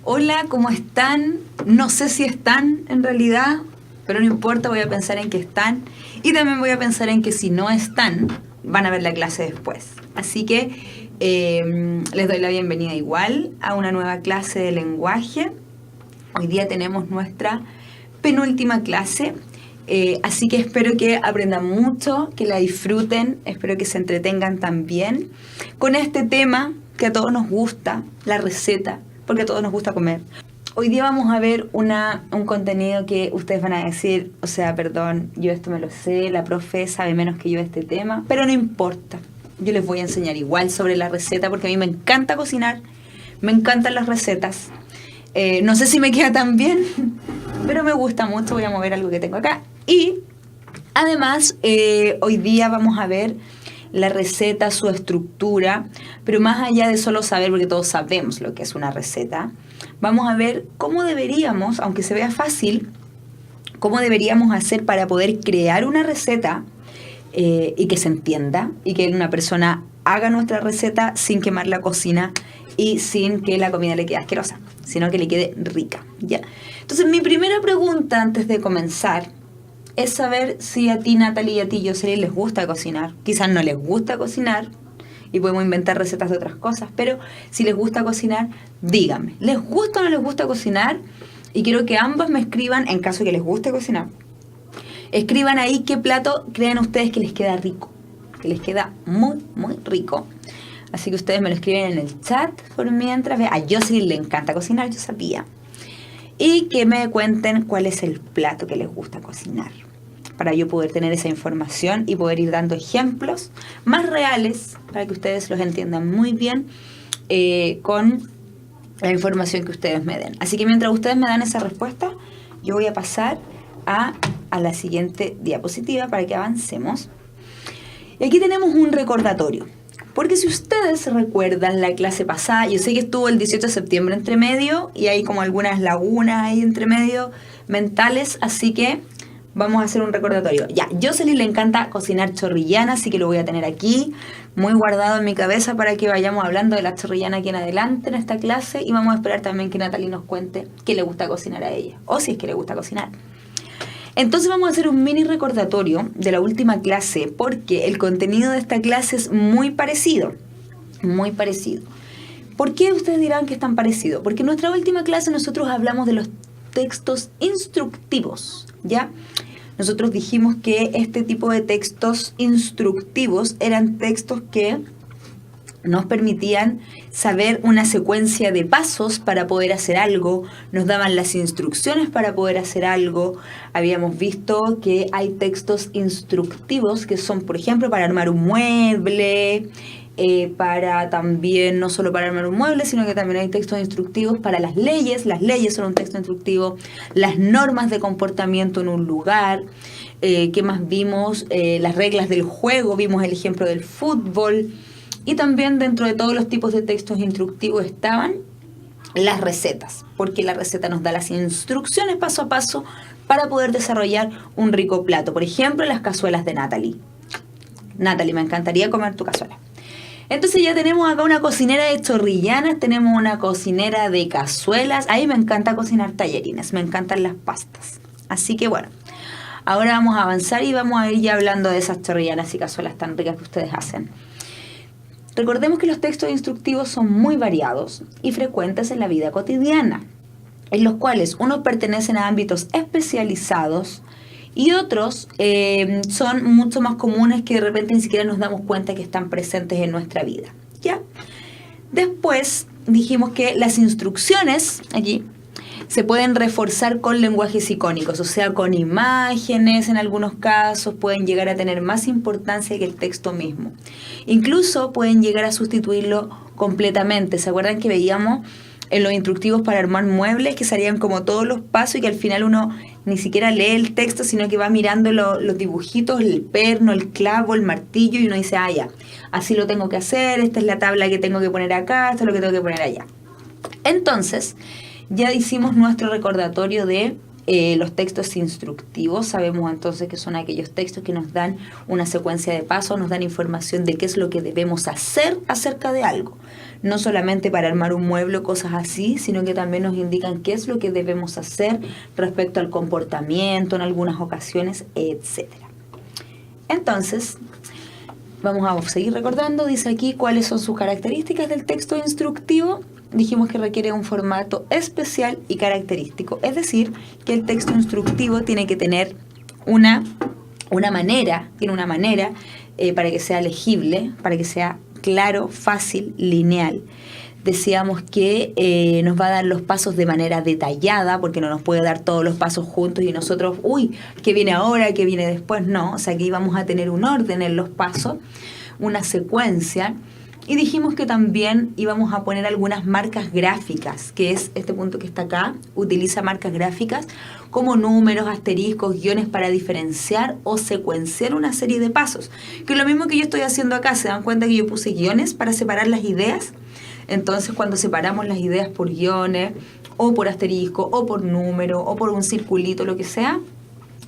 Hola, ¿cómo están? No sé si están en realidad, pero no importa, voy a pensar en que están. Y también voy a pensar en que si no están, van a ver la clase después. Así que les doy la bienvenida igual a una nueva clase de lenguaje. Hoy día tenemos nuestra penúltima clase. Así que espero que aprendan mucho, que la disfruten, espero que se entretengan también con este tema que a todos nos gusta, la receta, porque a todos nos gusta comer. Hoy día vamos a ver un contenido que ustedes van a decir, o sea, perdón, yo esto me lo sé, la profe sabe menos que yo de este tema, pero no importa, yo les voy a enseñar igual sobre la receta porque a mí me encanta cocinar, me encantan las recetas. No sé si me queda tan bien, pero me gusta mucho. Voy a mover algo que tengo acá. Y además, hoy día vamos a ver la receta, su estructura, pero más allá de solo saber, porque todos sabemos lo que es una receta, vamos a ver cómo deberíamos, aunque se vea fácil, cómo deberíamos hacer para poder crear una receta y que se entienda y que una persona haga nuestra receta sin quemar la cocina y sin que la comida le quede asquerosa, sino que le quede rica, ¿ya? Entonces, mi primera pregunta antes de comenzar es saber si a ti, Natalie, y a ti, Jocelyn, les gusta cocinar. Quizás no les gusta cocinar y podemos inventar recetas de otras cosas, pero si les gusta cocinar, díganme, ¿les gusta o no les gusta cocinar? Y quiero que ambas me escriban, en caso que les guste cocinar, escriban ahí qué plato creen ustedes que les queda rico, que les queda muy, muy rico. Así que ustedes me lo escriben en el chat por mientras. A Jocelyn le encanta cocinar, yo sabía. Y que me cuenten cuál es el plato que les gusta cocinar, para yo poder tener esa información y poder ir dando ejemplos más reales para que ustedes los entiendan muy bien con la información que ustedes me den. Así que mientras ustedes me dan esa respuesta, yo voy a pasar a la siguiente diapositiva para que avancemos. Y aquí tenemos un recordatorio. Porque si ustedes recuerdan la clase pasada, yo sé que estuvo el 18 de septiembre entre medio y hay como algunas lagunas ahí entre medio mentales, así que vamos a hacer un recordatorio. Ya, Jocelyn le encanta cocinar chorrillana, así que lo voy a tener aquí muy guardado en mi cabeza para que vayamos hablando de la chorrillana aquí en adelante en esta clase y vamos a esperar también que Natalie nos cuente qué le gusta cocinar a ella, o si es que le gusta cocinar. Entonces vamos a hacer un mini recordatorio de la última clase porque el contenido de esta clase es muy parecido, muy parecido. ¿Por qué ustedes dirán que es tan parecido? Porque en nuestra última clase nosotros hablamos de los textos instructivos, ¿ya? Nosotros dijimos que este tipo de textos instructivos eran textos que nos permitían saber una secuencia de pasos para poder hacer algo, nos daban las instrucciones para poder hacer algo. Habíamos visto que hay textos instructivos que son, por ejemplo, para armar un mueble, para también, no solo para armar un mueble, sino que también hay textos instructivos para las leyes son un texto instructivo, las normas de comportamiento en un lugar. ¿Qué más vimos? Las reglas del juego, vimos el ejemplo del fútbol. Y también dentro de todos los tipos de textos instructivos estaban las recetas, porque la receta nos da las instrucciones paso a paso para poder desarrollar un rico plato. Por ejemplo, las cazuelas de Natalie. Natalie, me encantaría comer tu cazuela. Entonces ya tenemos acá una cocinera de chorrillanas, tenemos una cocinera de cazuelas. A mí me encanta cocinar tallarines, me encantan las pastas. Así que bueno, ahora vamos a avanzar y vamos a ir ya hablando de esas chorrillanas y cazuelas tan ricas que ustedes hacen. Recordemos que los textos instructivos son muy variados y frecuentes en la vida cotidiana, en los cuales unos pertenecen a ámbitos especializados y otros son mucho más comunes que de repente ni siquiera nos damos cuenta que están presentes en nuestra vida, ¿ya? Después dijimos que las instrucciones aquí se pueden reforzar con lenguajes icónicos, o sea, con imágenes en algunos casos, pueden llegar a tener más importancia que el texto mismo. Incluso pueden llegar a sustituirlo completamente. ¿Se acuerdan que veíamos en los instructivos para armar muebles que salían como todos los pasos y que al final uno ni siquiera lee el texto, sino que va mirando los dibujitos, el perno, el clavo, el martillo y uno dice, ah, ya, así lo tengo que hacer, esta es la tabla que tengo que poner acá, esto es lo que tengo que poner allá. Entonces, ya hicimos nuestro recordatorio de los textos instructivos. Sabemos entonces que son aquellos textos que nos dan una secuencia de pasos, nos dan información de qué es lo que debemos hacer acerca de algo. No solamente para armar un mueble o cosas así, sino que también nos indican qué es lo que debemos hacer respecto al comportamiento en algunas ocasiones, etc. Entonces, vamos a seguir recordando. Dice aquí cuáles son sus características del texto instructivo. Dijimos que requiere un formato especial y característico. Es decir, que el texto instructivo tiene que tener una manera para que sea legible, para que sea claro, fácil, lineal. Decíamos que nos va a dar los pasos de manera detallada, porque no nos puede dar todos los pasos juntos y nosotros, ¿qué viene ahora? ¿Qué viene después? No, o sea, que íbamos a tener un orden en los pasos, una secuencia. Y dijimos que también íbamos a poner algunas marcas gráficas, que es este punto que está acá, utiliza marcas gráficas como números, asteriscos, guiones para diferenciar o secuenciar una serie de pasos. Que es lo mismo que yo estoy haciendo acá, ¿se dan cuenta que yo puse guiones para separar las ideas? Entonces cuando separamos las ideas por guiones, o por asterisco, o por número, o por un circulito, lo que sea,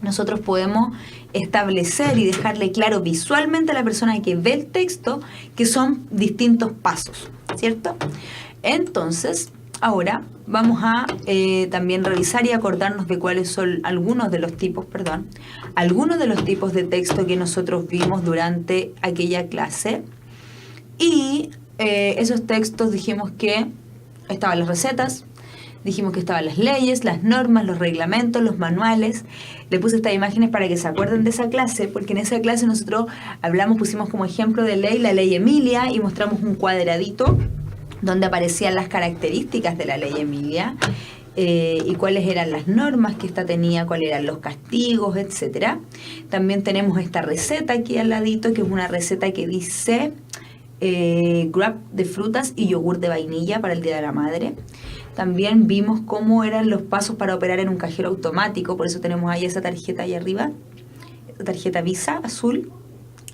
nosotros podemos establecer y dejarle claro visualmente a la persona que ve el texto que son distintos pasos, ¿cierto? Entonces, ahora vamos a también revisar y acordarnos de cuáles son algunos de los tipos de texto que nosotros vimos durante aquella clase. Y esos textos dijimos que estaban las recetas, dijimos que estaban las leyes, las normas, los reglamentos, los manuales. Le puse estas imágenes para que se acuerden de esa clase, porque en esa clase nosotros pusimos como ejemplo de ley la ley Emilia y mostramos un cuadradito donde aparecían las características de la ley Emilia y cuáles eran las normas que esta tenía, cuáles eran los castigos, etc. También tenemos esta receta aquí al ladito, que es una receta que dice grab de frutas y yogur de vainilla para el Día de la Madre. También vimos cómo eran los pasos para operar en un cajero automático, por eso tenemos ahí esa tarjeta ahí arriba, tarjeta Visa azul.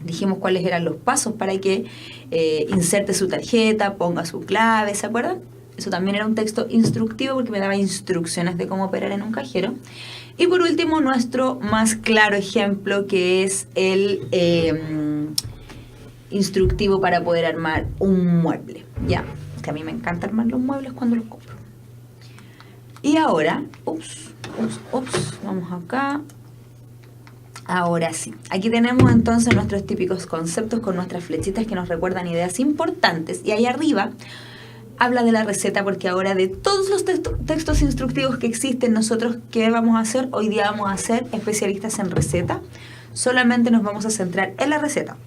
Dijimos cuáles eran los pasos para que inserte su tarjeta, ponga su clave, ¿se acuerdan? Eso también era un texto instructivo porque me daba instrucciones de cómo operar en un cajero. Y por último, nuestro más claro ejemplo, que es el instructivo para poder armar un mueble, ¿ya? Que a mí me encanta armar los muebles cuando los compro. Y ahora, vamos acá. Ahora sí, aquí tenemos entonces nuestros típicos conceptos con nuestras flechitas que nos recuerdan ideas importantes. Y ahí arriba habla de la receta, porque ahora de todos los textos instructivos que existen, nosotros, ¿qué vamos a hacer? Hoy día vamos a ser especialistas en receta. Solamente nos vamos a centrar en la receta.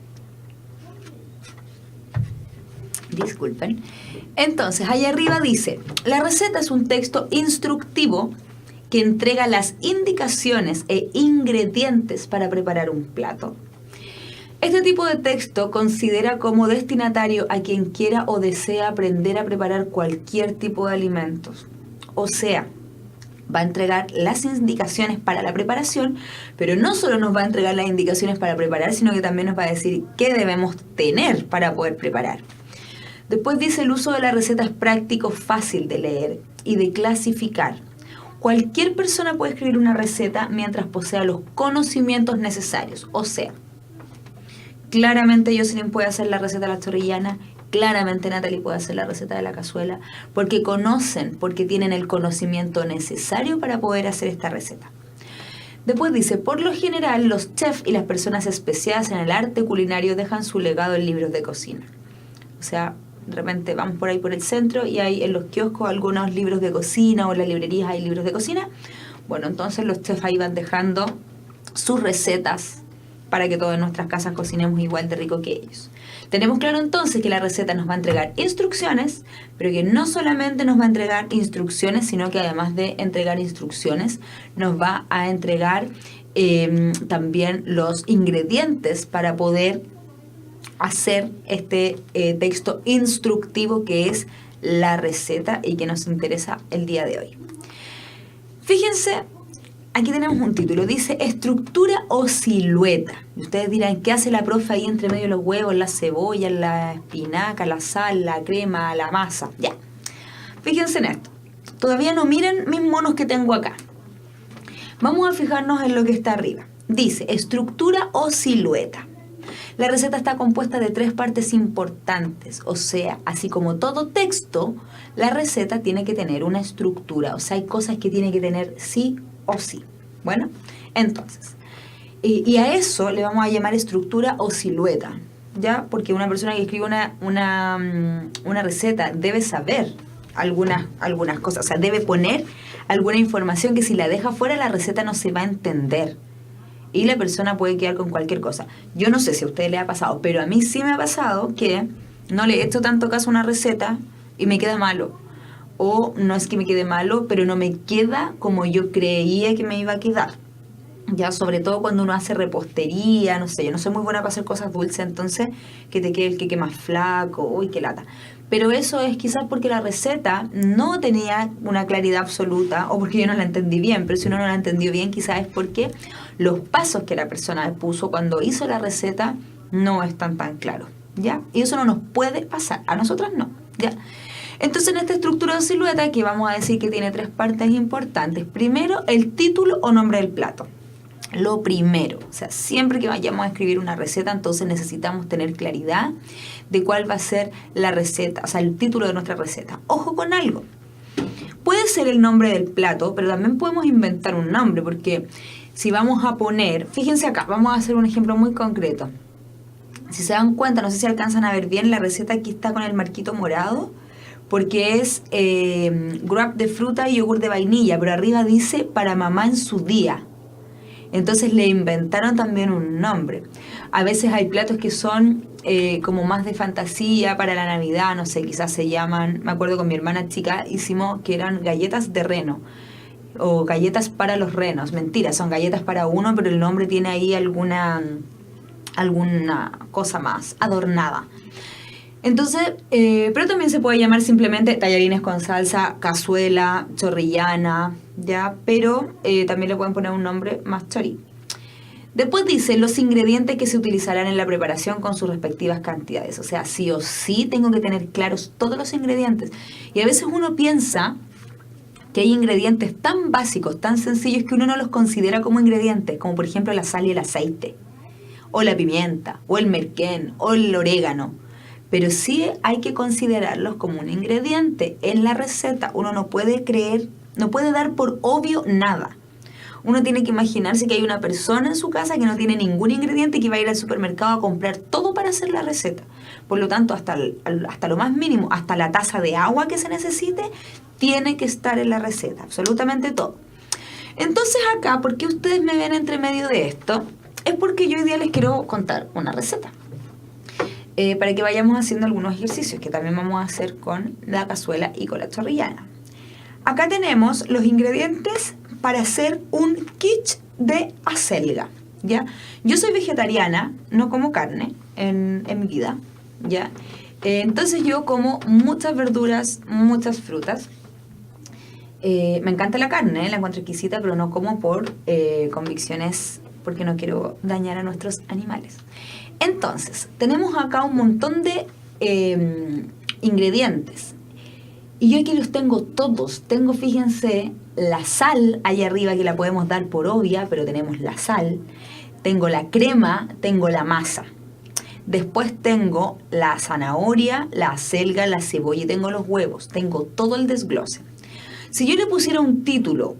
Disculpen. Entonces, ahí arriba dice, la receta es un texto instructivo que entrega las indicaciones e ingredientes para preparar un plato. Este tipo de texto considera como destinatario a quien quiera o desea aprender a preparar cualquier tipo de alimentos. O sea, va a entregar las indicaciones para la preparación, pero no solo nos va a entregar las indicaciones para preparar, sino que también nos va a decir qué debemos tener para poder preparar. Después dice, el uso de la receta es práctico, fácil de leer y de clasificar. Cualquier persona puede escribir una receta mientras posea los conocimientos necesarios. O sea, claramente Jocelyn puede hacer la receta de la chorrillana, claramente Natalie puede hacer la receta de la cazuela, porque tienen el conocimiento necesario para poder hacer esta receta. Después dice, por lo general, los chefs y las personas especializadas en el arte culinario dejan su legado en libros de cocina. O sea, de repente vamos por ahí por el centro y hay en los kioscos algunos libros de cocina, o en las librerías hay libros de cocina. Bueno, entonces los chefs ahí van dejando sus recetas para que todas en nuestras casas cocinemos igual de rico que ellos. Tenemos claro entonces que la receta nos va a entregar instrucciones, pero que no solamente nos va a entregar instrucciones, sino que además de entregar instrucciones, nos va a entregar también los ingredientes para poder hacer este texto instructivo que es la receta y que nos interesa el día de hoy. Fíjense, aquí tenemos un título, dice estructura o silueta. Y ustedes dirán, ¿qué hace la profe ahí entre medio de los huevos, la cebolla, la espinaca, la sal, la crema, la masa? Ya, fíjense en esto. Todavía no miren mis monos que tengo acá. Vamos a fijarnos en lo que está arriba. Dice, estructura o silueta. La receta está compuesta de 3 partes importantes, o sea, así como todo texto, la receta tiene que tener una estructura, o sea, hay cosas que tiene que tener sí o sí. Bueno, entonces, y a eso le vamos a llamar estructura o silueta, ¿ya? Porque una persona que escribe una receta debe saber algunas cosas, o sea, debe poner alguna información que si la deja fuera la receta no se va a entender. Y la persona puede quedar con cualquier cosa. Yo no sé si a usted le ha pasado, pero a mí sí me ha pasado que no le he hecho tanto caso a una receta y me queda malo. O no es que me quede malo, pero no me queda como yo creía que me iba a quedar. Ya, sobre todo cuando uno hace repostería, no sé, yo no soy muy buena para hacer cosas dulces, entonces que te quede el queque más flaco, uy, qué lata. Pero eso es quizás porque la receta no tenía una claridad absoluta o porque yo no la entendí bien, pero si uno no la entendió bien quizás es porque los pasos que la persona puso cuando hizo la receta no están tan claros, ¿ya? Y eso no nos puede pasar, a nosotras no, ¿ya? Entonces en esta estructura de silueta que vamos a decir que tiene 3 partes importantes. Primero, el título o nombre del plato. Lo primero, o sea, siempre que vayamos a escribir una receta, entonces necesitamos tener claridad de cuál va a ser la receta, o sea, el título de nuestra receta. Ojo con algo, puede ser el nombre del plato, pero también podemos inventar un nombre, porque si vamos a poner, fíjense acá, vamos a hacer un ejemplo muy concreto. Si se dan cuenta, no sé si alcanzan a ver bien, la receta aquí está con el marquito morado, porque es wrap de fruta y yogur de vainilla, pero arriba dice para mamá en su día. Entonces le inventaron también un nombre. A veces hay platos que son como más de fantasía para la Navidad, no sé, quizás se llaman, me acuerdo con mi hermana chica, hicimos que eran galletas de reno o galletas para los renos. Mentira, son galletas para uno, pero el nombre tiene ahí alguna cosa más adornada. Entonces, pero también se puede llamar simplemente tallarines con salsa, cazuela, chorrillana, ¿ya? Pero también le pueden poner un nombre más chori. Después dice los ingredientes que se utilizarán en la preparación con sus respectivas cantidades. O sea, sí o sí tengo que tener claros todos los ingredientes. Y a veces uno piensa que hay ingredientes tan básicos, tan sencillos, que uno no los considera como ingredientes, como por ejemplo la sal y el aceite, o la pimienta, o el merquén, o el orégano. Pero sí hay que considerarlos como un ingrediente. En la receta uno no puede dar por obvio nada. Uno tiene que imaginarse que hay una persona en su casa que no tiene ningún ingrediente y que va a ir al supermercado a comprar todo para hacer la receta. Por lo tanto, hasta lo más mínimo, hasta la taza de agua que se necesite, tiene que estar en la receta, absolutamente todo. Entonces acá, ¿por qué ustedes me ven entre medio de esto? Es porque yo hoy día les quiero contar una receta. Para que vayamos haciendo algunos ejercicios que también vamos a hacer con la cazuela y con la chorrillana. Acá tenemos los ingredientes para hacer un quiche de acelga, ¿ya? Yo soy vegetariana, no como carne en mi vida, ¿ya? Entonces yo como muchas verduras, muchas frutas. Me encanta la carne, la encuentro exquisita, pero no como por convicciones, porque no quiero dañar a nuestros animales. Entonces, tenemos acá un montón de ingredientes. Y yo aquí los tengo todos. Tengo, fíjense, la sal allá arriba que la podemos dar por obvia, pero tenemos la sal. Tengo la crema, tengo la masa. Después tengo la zanahoria, la acelga, la cebolla y tengo los huevos. Tengo todo el desglose. Si yo le pusiera un título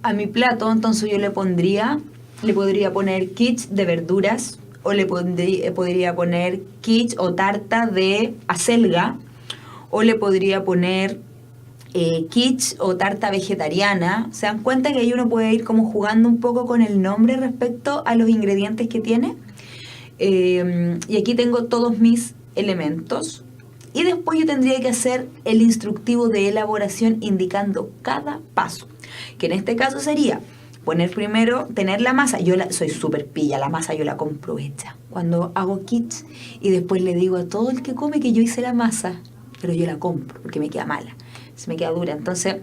a mi plato, entonces yo le podría poner quiche de verduras, o le podría poner quiche o tarta de acelga, o le podría poner quiche o tarta vegetariana. ¿Se dan cuenta que ahí uno puede ir como jugando un poco con el nombre respecto a los ingredientes que tiene? Y aquí tengo todos mis elementos. Y después yo tendría que hacer el instructivo de elaboración indicando cada paso, que en este caso sería poner primero, tener la masa. Soy súper pilla, la masa yo la compro hecha cuando hago quiche, y después le digo a todo el que come que yo hice la masa, pero yo la compro porque me queda mala, se me queda dura. Entonces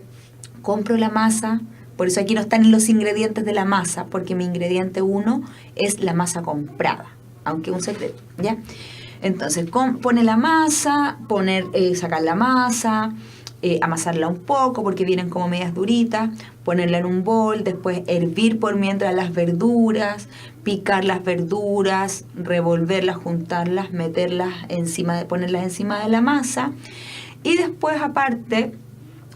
compro la masa, por eso aquí no están los ingredientes de la masa, porque mi ingrediente 1 es la masa comprada, aunque un secreto, ¿ya? Entonces pone la masa, sacar la masa, amasarla un poco porque vienen como medias duritas, ponerla en un bol, después hervir por mientras las verduras, picar las verduras, revolverlas, juntarlas, meterlas encima, ponerlas encima de la masa y después aparte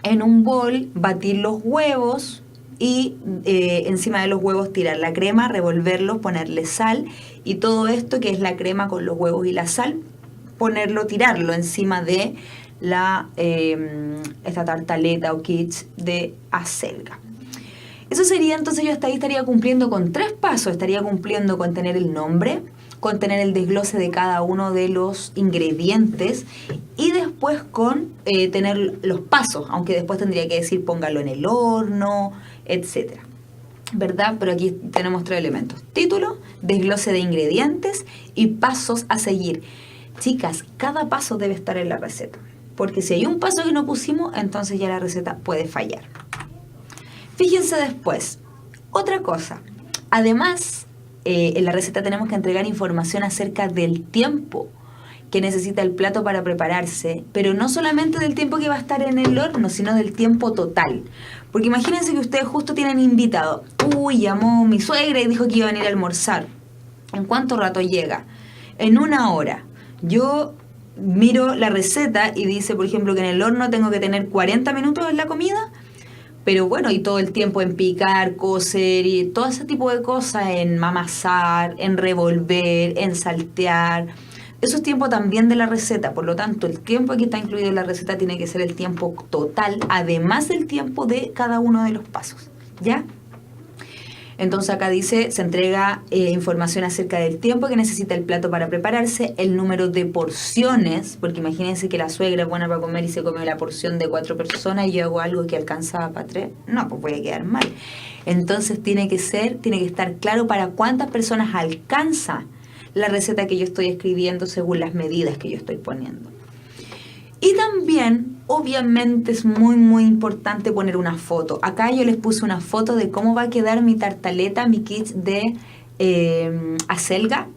en un bol batir los huevos y encima de los huevos tirar la crema, revolverlos, ponerle sal y todo esto que es la crema con los huevos y la sal, tirarlo encima de esta tartaleta o quiche de acelga. Eso sería, entonces yo hasta ahí estaría cumpliendo con 3 pasos. Estaría cumpliendo con tener el nombre, con tener el desglose de cada uno de los ingredientes y después con tener los pasos, aunque después tendría que decir póngalo en el horno, etcétera, ¿verdad? Pero aquí tenemos 3 elementos: título, desglose de ingredientes y pasos a seguir. Chicas, cada paso debe estar en la receta, porque si hay un paso que no pusimos, entonces ya la receta puede fallar. Fíjense después, otra cosa, además en la receta tenemos que entregar información acerca del tiempo que necesita el plato para prepararse, pero no solamente del tiempo que va a estar en el horno, sino del tiempo total. Porque imagínense que ustedes justo tienen invitado. Llamó mi suegra y dijo que iba a venir a almorzar. ¿En cuánto rato llega? En 1 hora. Yo miro la receta y dice, por ejemplo, que en el horno tengo que tener 40 minutos en la comida, pero bueno, y todo el tiempo en picar, cocer y todo ese tipo de cosas, en amasar, en revolver, en saltear. Eso es tiempo también de la receta, por lo tanto, el tiempo que está incluido en la receta tiene que ser el tiempo total, además del tiempo de cada uno de los pasos, ¿ya? Entonces acá dice, se entrega información acerca del tiempo que necesita el plato para prepararse, el número de porciones, porque imagínense que la suegra es buena para comer y se come la porción de 4 personas y yo hago algo que alcanza para 3, no, pues voy a quedar mal. Entonces tiene que estar claro para cuántas personas alcanza la receta que yo estoy escribiendo según las medidas que yo estoy poniendo. Y también, obviamente, es muy, muy importante poner una foto. Acá yo les puse una foto de cómo va a quedar mi tartaleta, mi quiche de acelga.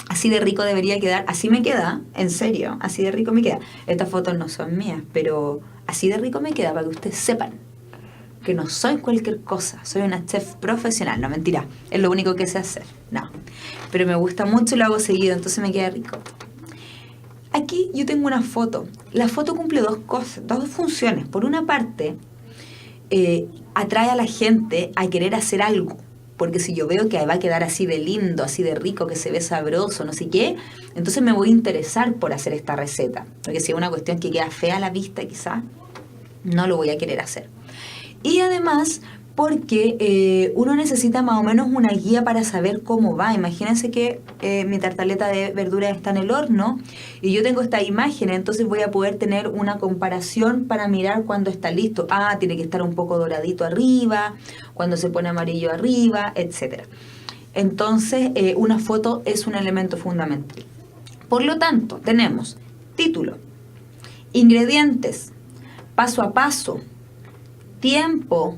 Así de rico debería quedar. Así me queda, en serio, así de rico me queda. Estas fotos no son mías, pero así de rico me queda para que ustedes sepan que no soy cualquier cosa. Soy una chef profesional. No, mentira, es lo único que sé hacer. No, pero me gusta mucho y lo hago seguido, entonces me queda rico. Aquí yo tengo una foto. La foto cumple 2 cosas, 2 funciones. Por una parte, atrae a la gente a querer hacer algo. Porque si yo veo que va a quedar así de lindo, así de rico, que se ve sabroso, no sé qué, entonces me voy a interesar por hacer esta receta. Porque si es una cuestión que queda fea a la vista, quizás, no lo voy a querer hacer. Y además, porque uno necesita más o menos una guía para saber cómo va. Imagínense que mi tartaleta de verduras está en el horno y yo tengo esta imagen, entonces voy a poder tener una comparación para mirar cuando está listo. Tiene que estar un poco doradito arriba, cuando se pone amarillo arriba, etc. Entonces, una foto es un elemento fundamental. Por lo tanto, tenemos título, ingredientes, paso a paso, tiempo,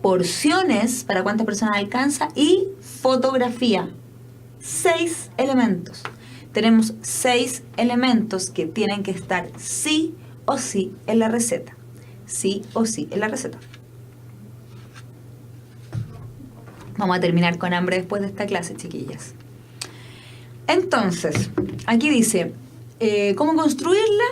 porciones para cuántas personas alcanza y fotografía. 6 elementos. Tenemos 6 elementos que tienen que estar sí o sí en la receta. Sí o sí en la receta. Vamos a terminar con hambre después de esta clase, chiquillas. Entonces, aquí dice, ¿cómo construirla?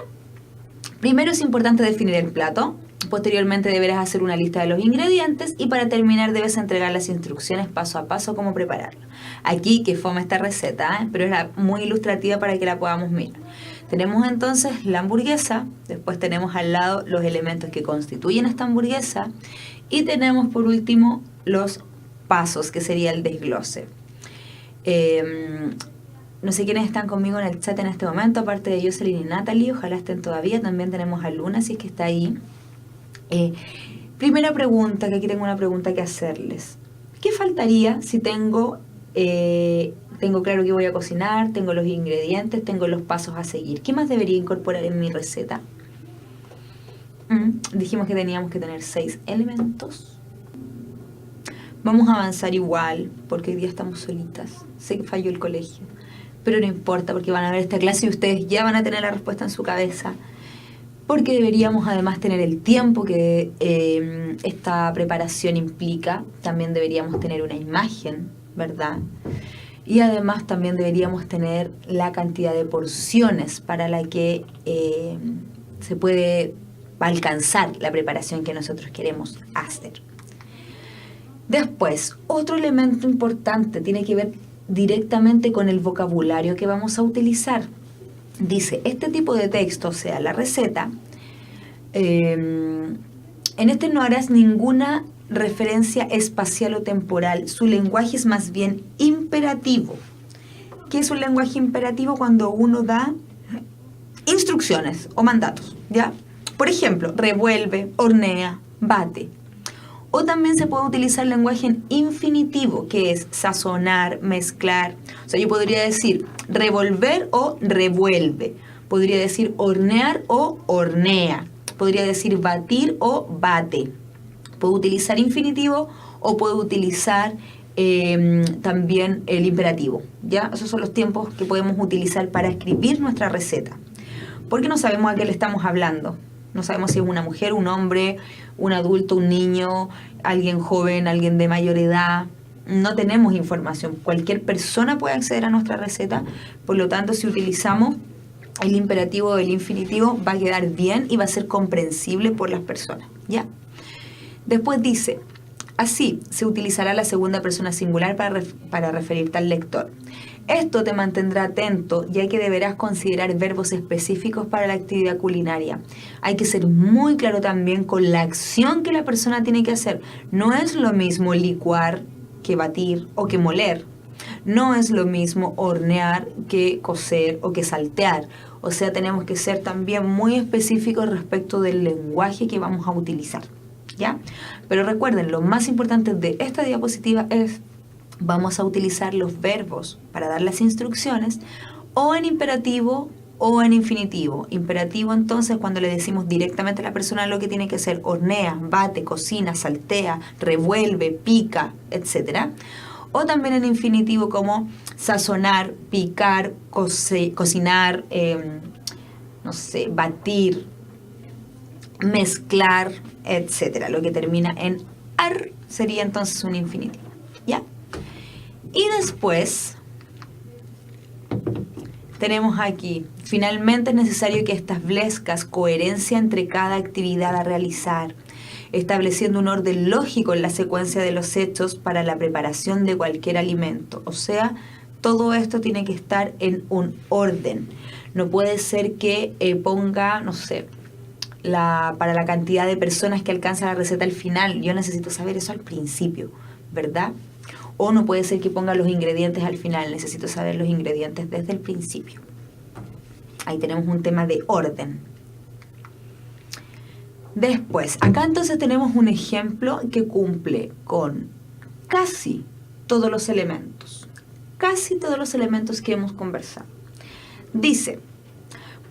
Primero es importante definir el plato. Posteriormente deberás hacer una lista de los ingredientes y para terminar debes entregar las instrucciones paso a paso cómo prepararlo. Aquí que fome esta receta, pero es muy ilustrativa para que la podamos mirar. Tenemos entonces la hamburguesa, después tenemos al lado los elementos que constituyen esta hamburguesa y tenemos por último los pasos, que sería el desglose. No sé quiénes están conmigo en el chat en este momento, aparte de Jocelyn y Natalie, ojalá estén todavía. También tenemos a Luna, si es que está ahí. Primera pregunta, que aquí tengo una pregunta que hacerles. ¿Qué faltaría si tengo claro que voy a cocinar, tengo los ingredientes, tengo los pasos a seguir? ¿Qué más debería incorporar en mi receta? Dijimos que teníamos que tener 6 elementos. Vamos a avanzar igual, porque hoy día estamos solitas. Sé que falló el colegio, pero no importa, porque van a ver esta clase y ustedes ya van a tener la respuesta en su cabeza. porque deberíamos además tener el tiempo que esta preparación implica, también deberíamos tener una imagen, ¿verdad? Y además también deberíamos tener la cantidad de porciones para la que se puede alcanzar la preparación que nosotros queremos hacer. Después, otro elemento importante tiene que ver directamente con el vocabulario que vamos a utilizar. Dice, este tipo de texto, o sea, la receta, en este no harás ninguna referencia espacial o temporal. Su lenguaje es más bien imperativo. ¿Qué es un lenguaje imperativo? Cuando uno da instrucciones o mandatos, ¿ya? Por ejemplo, revuelve, hornea, bate. O también se puede utilizar el lenguaje en infinitivo, que es sazonar, mezclar. O sea, yo podría decir revolver o revuelve. Podría decir hornear o hornea. Podría decir batir o bate. Puedo utilizar infinitivo o puedo utilizar también el imperativo, ¿ya? Esos son los tiempos que podemos utilizar para escribir nuestra receta. Porque no sabemos a qué le estamos hablando. No sabemos si es una mujer, un hombre, un adulto, un niño, alguien joven, alguien de mayor edad. No tenemos información. Cualquier persona puede acceder a nuestra receta. Por lo tanto, si utilizamos el imperativo o el infinitivo, va a quedar bien y va a ser comprensible por las personas, ¿ya? Después dice, así se utilizará la segunda persona singular para referirte al lector. Esto te mantendrá atento, ya que deberás considerar verbos específicos para la actividad culinaria. Hay que ser muy claro también con la acción que la persona tiene que hacer. No es lo mismo licuar que batir o que moler. No es lo mismo hornear que cocer o que saltear. O sea, tenemos que ser también muy específicos respecto del lenguaje que vamos a utilizar, ¿ya? Pero recuerden, lo más importante de esta diapositiva es vamos a utilizar los verbos para dar las instrucciones o en imperativo o en infinitivo. Imperativo, entonces, cuando le decimos directamente a la persona lo que tiene que hacer: hornea, bate, cocina, saltea, revuelve, pica, etc. O también en infinitivo, como sazonar, picar, cocinar, no sé, batir, mezclar, etc. Lo que termina en ar sería entonces un infinitivo, ¿ya? Y después tenemos aquí, finalmente es necesario que establezcas coherencia entre cada actividad a realizar, estableciendo un orden lógico en la secuencia de los hechos para la preparación de cualquier alimento. O sea, todo esto tiene que estar en un orden. No puede ser que ponga, no sé, para la cantidad de personas que alcanza la receta al final. Yo necesito saber eso al principio, ¿verdad? O no puede ser que ponga los ingredientes al final. Necesito saber los ingredientes desde el principio. Ahí tenemos un tema de orden. Después, acá entonces tenemos un ejemplo que cumple con casi todos los elementos. Casi todos los elementos que hemos conversado. Dice,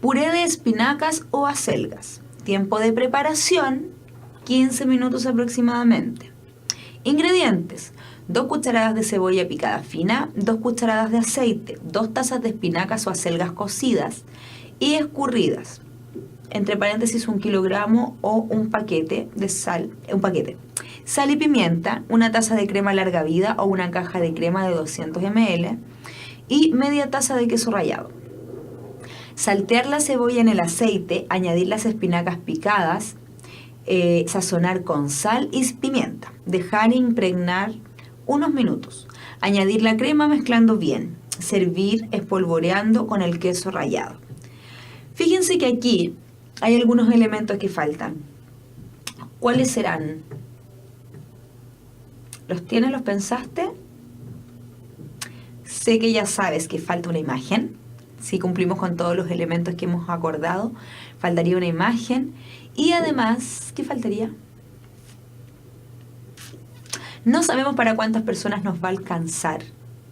puré de espinacas o acelgas. Tiempo de preparación, 15 minutos aproximadamente. Ingredientes: 2 cucharadas de cebolla picada fina, 2 cucharadas de aceite, 2 tazas de espinacas o acelgas cocidas y escurridas. Entre paréntesis, 1 kilogramo o un paquete de sal, sal y pimienta, 1 taza de crema larga vida o una caja de crema de 200 ml y media taza de queso rallado. Saltear la cebolla en el aceite, añadir las espinacas picadas, sazonar con sal y pimienta, dejar impregnar unos minutos, añadir la crema mezclando bien, servir espolvoreando con el queso rallado. Fíjense que aquí hay algunos elementos que faltan. ¿Cuáles serán? ¿Los tienes? ¿Los pensaste? Sé que ya sabes que falta una imagen. Si cumplimos con todos los elementos que hemos acordado, faltaría una imagen. Y además, ¿qué faltaría? No sabemos para cuántas personas nos va a alcanzar,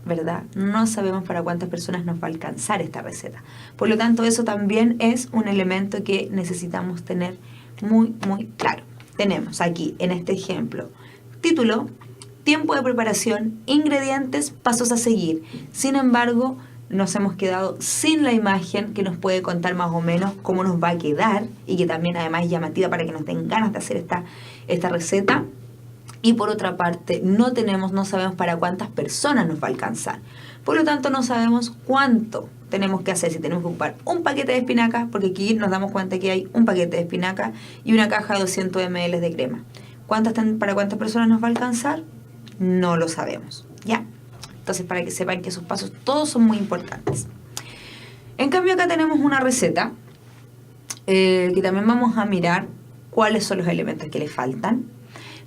¿verdad? No sabemos para cuántas personas nos va a alcanzar esta receta. Por lo tanto, eso también es un elemento que necesitamos tener muy, muy claro. Tenemos aquí, en este ejemplo, título, tiempo de preparación, ingredientes, pasos a seguir. Sin embargo, nos hemos quedado sin la imagen que nos puede contar más o menos cómo nos va a quedar y que también además es llamativa para que nos den ganas de hacer esta receta. Y por otra parte, no sabemos para cuántas personas nos va a alcanzar. Por lo tanto, no sabemos cuánto tenemos que hacer. Si tenemos que ocupar un paquete de espinacas, porque aquí nos damos cuenta que hay un paquete de espinacas y una caja de 200 ml de crema. ¿Para cuántas personas nos va a alcanzar? No lo sabemos, ¿ya? Entonces, para que sepan que esos pasos todos son muy importantes. En cambio, acá tenemos una receta que también vamos a mirar cuáles son los elementos que le faltan.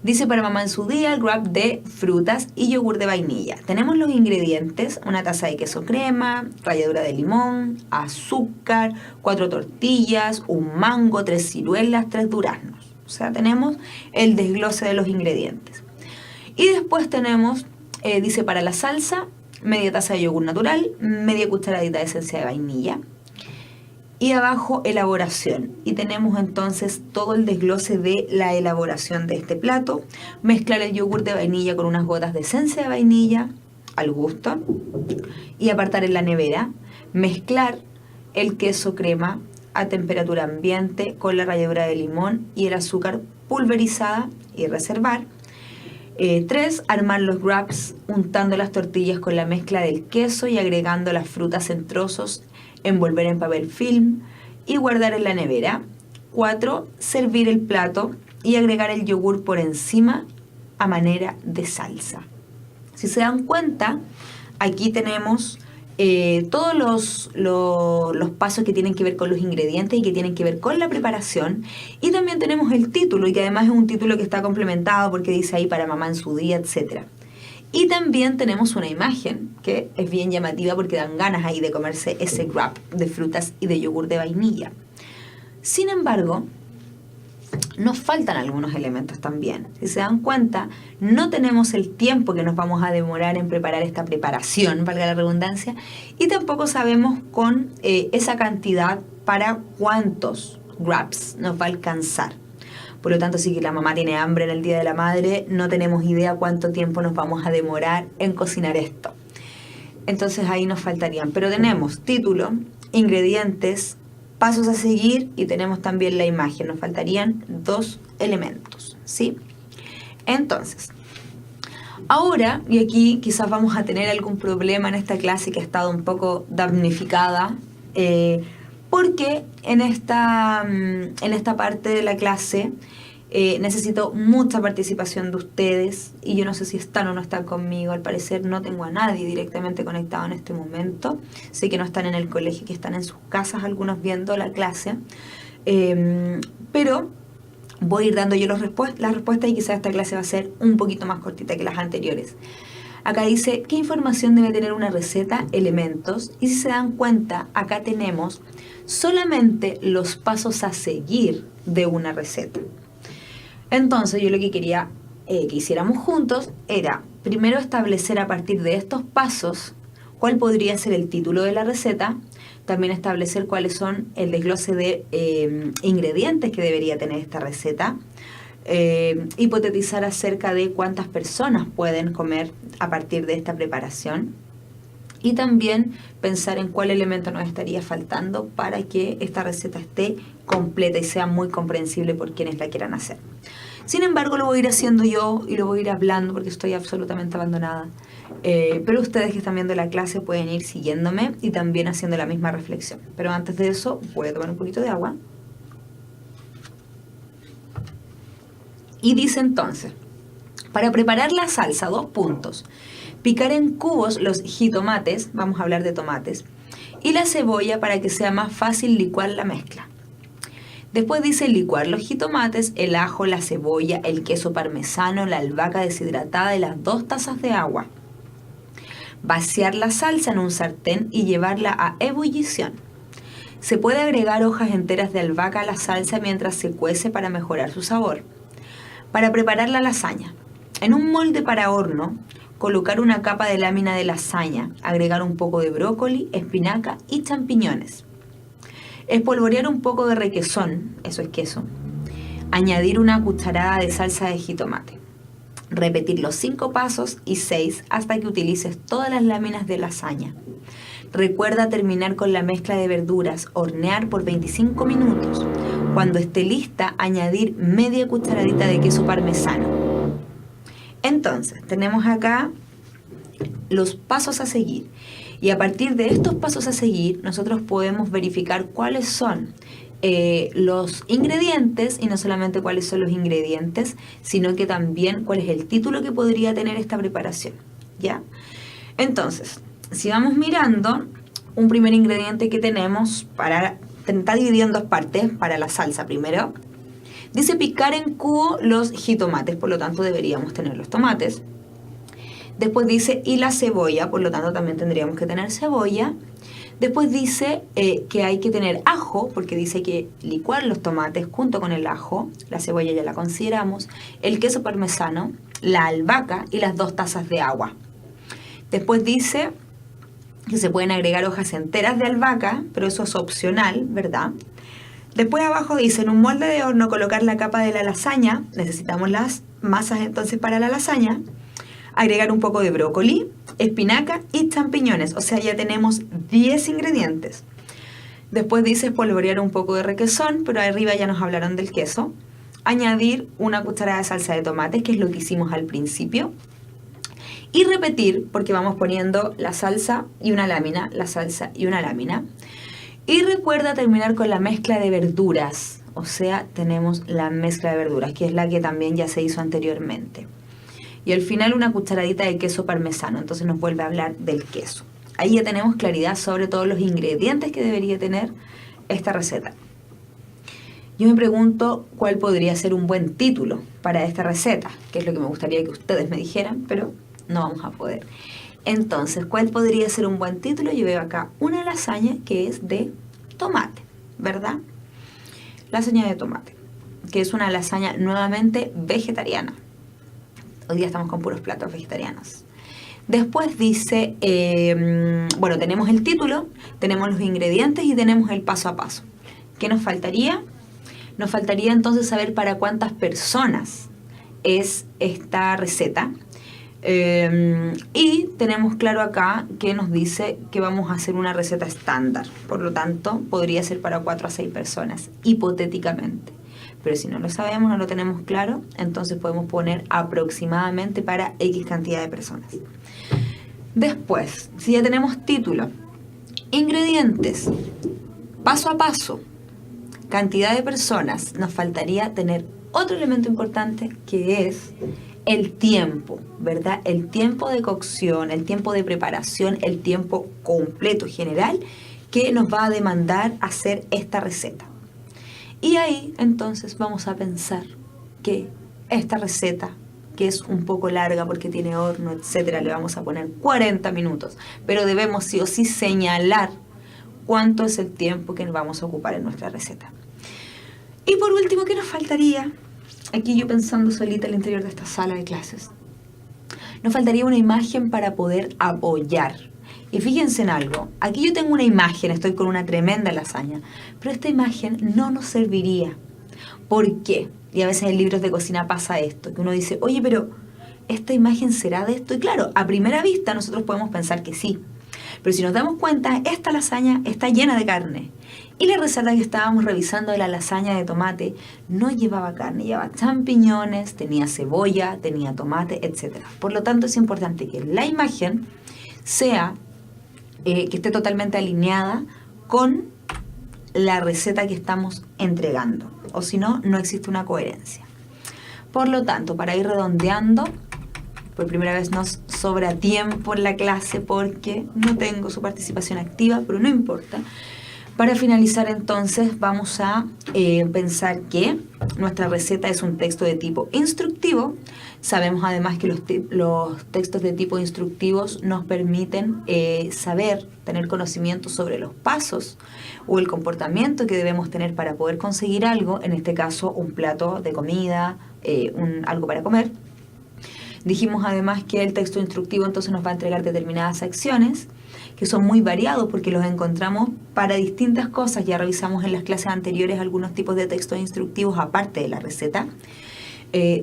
Dice para mamá en su día el wrap de frutas y yogur de vainilla. Tenemos los ingredientes: una taza de queso crema, ralladura de limón, azúcar, 4 tortillas, un mango, 3 ciruelas, 3 duraznos. O sea, tenemos el desglose de los ingredientes. Y después tenemos, dice para la salsa, media taza de yogur natural, media cucharadita de esencia de vainilla. Y abajo, elaboración. Y tenemos entonces todo el desglose de la elaboración de este plato. Mezclar el yogur de vainilla con unas gotas de esencia de vainilla al gusto. Y apartar en la nevera. Mezclar el queso crema a temperatura ambiente con la ralladura de limón y el azúcar pulverizada y reservar. 3. Armar los wraps untando las tortillas con la mezcla del queso y agregando las frutas en trozos, envolver en papel film y guardar en la nevera. 4. Servir el plato y agregar el yogur por encima a manera de salsa. Si se dan cuenta, aquí tenemos todos los pasos que tienen que ver con los ingredientes y que tienen que ver con la preparación. Y también tenemos el título, y que además es un título que está complementado porque dice ahí para mamá en su día, etc. Y también tenemos una imagen que es bien llamativa porque dan ganas ahí de comerse ese wrap de frutas y de yogur de vainilla. Sin embargo, nos faltan algunos elementos también. Si se dan cuenta, no tenemos el tiempo que nos vamos a demorar en preparar esta preparación, valga la redundancia, y tampoco sabemos con esa cantidad para cuántos wraps nos va a alcanzar. Por lo tanto, si la mamá tiene hambre en el Día de la Madre, no tenemos idea cuánto tiempo nos vamos a demorar en cocinar esto. Entonces ahí nos faltarían. Pero tenemos título, ingredientes, pasos a seguir y tenemos también la imagen. Nos faltarían 2 elementos, ¿sí? Entonces, ahora, y aquí quizás vamos a tener algún problema en esta clase que ha estado un poco damnificada, porque en esta parte de la clase necesito mucha participación de ustedes y yo no sé si están o no están conmigo. Al parecer no tengo a nadie directamente conectado en este momento. Sé que no están en el colegio, que están en sus casas algunos viendo la clase, pero voy a ir dando yo las respuestas y quizás esta clase va a ser un poquito más cortita que las anteriores. Acá dice, ¿qué información debe tener una receta? Elementos. Y si se dan cuenta, acá tenemos solamente los pasos a seguir de una receta. Entonces, yo lo que quería que hiciéramos juntos era primero establecer a partir de estos pasos cuál podría ser el título de la receta, también establecer cuáles son el desglose de ingredientes que debería tener esta receta, hipotetizar acerca de cuántas personas pueden comer a partir de esta preparación y también pensar en cuál elemento nos estaría faltando para que esta receta esté completa y sea muy comprensible por quienes la quieran hacer. Sin embargo, lo voy a ir haciendo yo y lo voy a ir hablando porque estoy absolutamente abandonada. Pero ustedes que están viendo la clase pueden ir siguiéndome y también haciendo la misma reflexión. Pero antes de eso, voy a tomar un poquito de agua. Y dice entonces, para preparar la salsa, 2 puntos. Picar en cubos los jitomates, vamos a hablar de tomates, y la cebolla para que sea más fácil licuar la mezcla. Después dice licuar los jitomates, el ajo, la cebolla, el queso parmesano, la albahaca deshidratada y las 2 tazas de agua. Vaciar la salsa en un sartén y llevarla a ebullición. Se puede agregar hojas enteras de albahaca a la salsa mientras se cuece para mejorar su sabor. Para preparar la lasaña. En un molde para horno, colocar una capa de lámina de lasaña, agregar un poco de brócoli, espinaca y champiñones. Espolvorear un poco de requesón, eso es queso. Añadir una cucharada de salsa de jitomate. Repetir los 5 pasos y 6 hasta que utilices todas las láminas de lasaña. Recuerda terminar con la mezcla de verduras, hornear por 25 minutos. Cuando esté lista, añadir media cucharadita de queso parmesano. Entonces, tenemos acá los pasos a seguir. Y a partir de estos pasos a seguir, nosotros podemos verificar cuáles son los ingredientes, y no solamente cuáles son los ingredientes, sino que también cuál es el título que podría tener esta preparación, ¿ya? Entonces, si vamos mirando, un primer ingrediente que tenemos está dividido en dos partes para la salsa primero. Dice picar en cubo los jitomates, por lo tanto deberíamos tener los tomates. Después dice y la cebolla, por lo tanto también tendríamos que tener cebolla. Después dice que hay que tener ajo, porque dice que licuar los tomates junto con el ajo, la cebolla ya la consideramos, el queso parmesano, la albahaca y las 2 tazas de agua. Después dice que se pueden agregar hojas enteras de albahaca, pero eso es opcional, ¿verdad? Después abajo dice, en un molde de horno colocar la capa de la lasaña, necesitamos las masas entonces para la lasaña, agregar un poco de brócoli, espinaca y champiñones, o sea, ya tenemos 10 ingredientes. Después dice espolvorear un poco de requesón, pero arriba ya nos hablaron del queso. Añadir una cucharada de salsa de tomate, que es lo que hicimos al principio. Y repetir, porque vamos poniendo la salsa y una lámina, la salsa y una lámina. Y recuerda terminar con la mezcla de verduras, o sea, tenemos la mezcla de verduras, que es la que también ya se hizo anteriormente. Y al final una cucharadita de queso parmesano, entonces nos vuelve a hablar del queso. Ahí ya tenemos claridad sobre todos los ingredientes que debería tener esta receta. Yo me pregunto cuál podría ser un buen título para esta receta, que es lo que me gustaría que ustedes me dijeran, pero no vamos a poder. Entonces, ¿cuál podría ser un buen título? Yo veo acá una lasaña que es de tomate, ¿verdad? Lasaña de tomate, que es una lasaña nuevamente vegetariana. Hoy día estamos con puros platos vegetarianos. Después dice, bueno, tenemos el título, tenemos los ingredientes y tenemos el paso a paso. ¿Qué nos faltaría? Nos faltaría entonces saber para cuántas personas es esta receta. Y tenemos claro acá que nos dice que vamos a hacer una receta estándar. Por lo tanto, podría ser para 4 a 6 personas, hipotéticamente. Pero si no lo sabemos, no lo tenemos claro, entonces podemos poner aproximadamente para X cantidad de personas. Después, si ya tenemos título, ingredientes, paso a paso, cantidad de personas, nos faltaría tener otro elemento importante que es el tiempo, ¿verdad? El tiempo de cocción, el tiempo de preparación, el tiempo completo general que nos va a demandar hacer esta receta. Y ahí entonces vamos a pensar que esta receta, que es un poco larga porque tiene horno, etcétera, le vamos a poner 40 minutos, pero debemos sí o sí señalar cuánto es el tiempo que nos vamos a ocupar en nuestra receta. Y por último, ¿qué nos faltaría? Aquí yo pensando solita al interior de esta sala de clases. Nos faltaría una imagen para poder apoyar. Y fíjense en algo, aquí yo tengo una imagen, estoy con una tremenda lasaña, pero esta imagen no nos serviría. ¿Por qué? Y a veces en libros de cocina pasa esto, que uno dice, oye, pero ¿esta imagen será de esto? Y claro, a primera vista nosotros podemos pensar que sí. Pero si nos damos cuenta, esta lasaña está llena de carne. Y la receta que estábamos revisando de la lasaña de tomate no llevaba carne, llevaba champiñones, tenía cebolla, tenía tomate, etc. Por lo tanto, es importante que la imagen sea que esté totalmente alineada con la receta que estamos entregando. O si no, no existe una coherencia. Por lo tanto, para ir redondeando, por primera vez nos sobra tiempo en la clase porque no tengo su participación activa, pero no importa. Para finalizar entonces vamos a pensar que nuestra receta es un texto de tipo instructivo. Sabemos además que los textos de tipo instructivos nos permiten saber, tener conocimiento sobre los pasos o el comportamiento que debemos tener para poder conseguir algo, en este caso un plato de comida, algo para comer. Dijimos además que el texto instructivo entonces nos va a entregar determinadas acciones que son muy variados porque los encontramos para distintas cosas. Ya revisamos en las clases anteriores algunos tipos de textos instructivos aparte de la receta.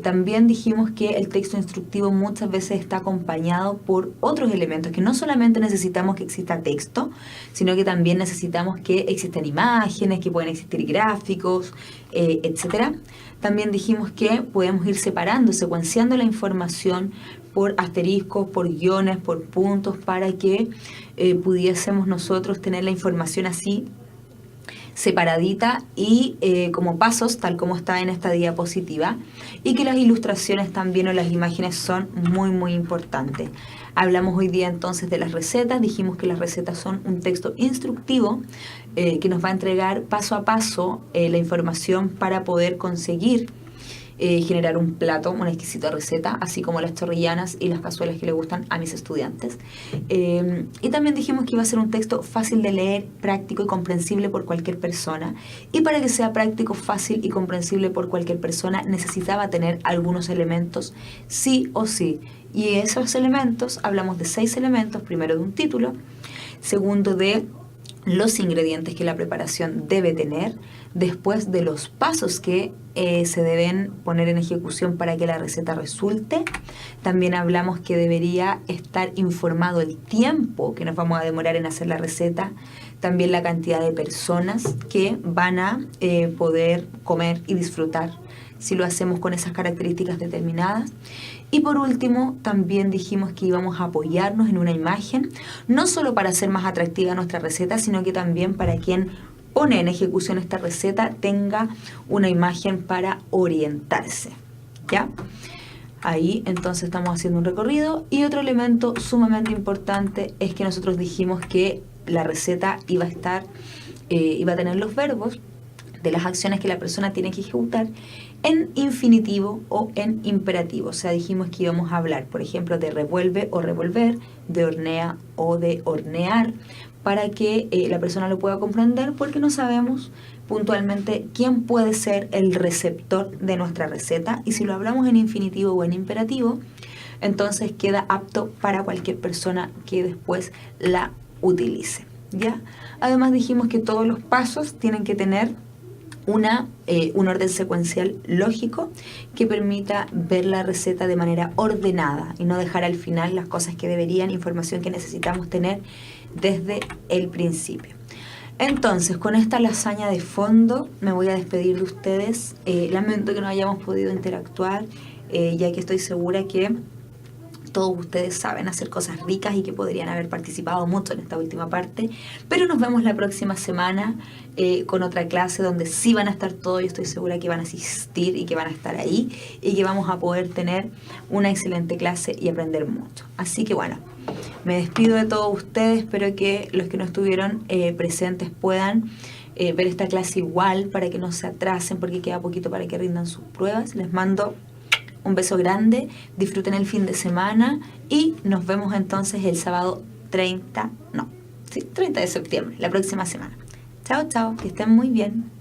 También dijimos que el texto instructivo muchas veces está acompañado por otros elementos, que no solamente necesitamos que exista texto, sino que también necesitamos que existan imágenes, que pueden existir gráficos, etcétera. También dijimos que podemos ir separando, secuenciando la información por asteriscos, por guiones, por puntos, para que pudiésemos nosotros tener la información así separadita y como pasos, tal como está en esta diapositiva, y que las ilustraciones también o las imágenes son muy muy importantes. Hablamos hoy día entonces de las recetas. Dijimos que las recetas son un texto instructivo que nos va a entregar paso a paso la información para poder conseguir generar un plato, una exquisita receta, así como las chorrillanas y las cazuelas que le gustan a mis estudiantes. Y también dijimos que iba a ser un texto fácil de leer, práctico y comprensible por cualquier persona. Y para que sea práctico, fácil y comprensible por cualquier persona, necesitaba tener algunos elementos sí o sí. Y esos elementos, hablamos de 6 elementos, primero de un título, segundo de los ingredientes que la preparación debe tener, después de los pasos que se deben poner en ejecución para que la receta resulte. También hablamos que debería estar informado el tiempo que nos vamos a demorar en hacer la receta, también la cantidad de personas que van a poder comer y disfrutar si lo hacemos con esas características determinadas. Y por último, también dijimos que íbamos a apoyarnos en una imagen, no solo para hacer más atractiva nuestra receta, sino que también para quien pone en ejecución esta receta tenga una imagen para orientarse, ¿ya? Ahí entonces estamos haciendo un recorrido. Y otro elemento sumamente importante es que nosotros dijimos que la receta iba a tener los verbos de las acciones que la persona tiene que ejecutar en infinitivo o en imperativo. O sea, dijimos que íbamos a hablar, por ejemplo, de revuelve o revolver, de hornea o de hornear, para que la persona lo pueda comprender, porque no sabemos puntualmente quién puede ser el receptor de nuestra receta, y si lo hablamos en infinitivo o en imperativo, entonces queda apto para cualquier persona que después la utilice, ¿ya? Además dijimos que todos los pasos tienen que tener un orden secuencial lógico que permita ver la receta de manera ordenada y no dejar al final las cosas que deberían, información que necesitamos tener desde el principio. Entonces, con esta lasaña de fondo me voy a despedir de ustedes. Lamento que no hayamos podido interactuar, ya que estoy segura que todos ustedes saben hacer cosas ricas y que podrían haber participado mucho en esta última parte, pero nos vemos la próxima semana con otra clase donde sí van a estar todos. Yo estoy segura que van a asistir y que van a estar ahí y que vamos a poder tener una excelente clase y aprender mucho. Así que bueno, me despido de todos ustedes. Espero que los que no estuvieron presentes puedan ver esta clase igual, para que no se atrasen, porque queda poquito para que rindan sus pruebas. Les mando un beso grande, disfruten el fin de semana y nos vemos entonces el sábado 30 de septiembre, la próxima semana. Chao, chao, que estén muy bien.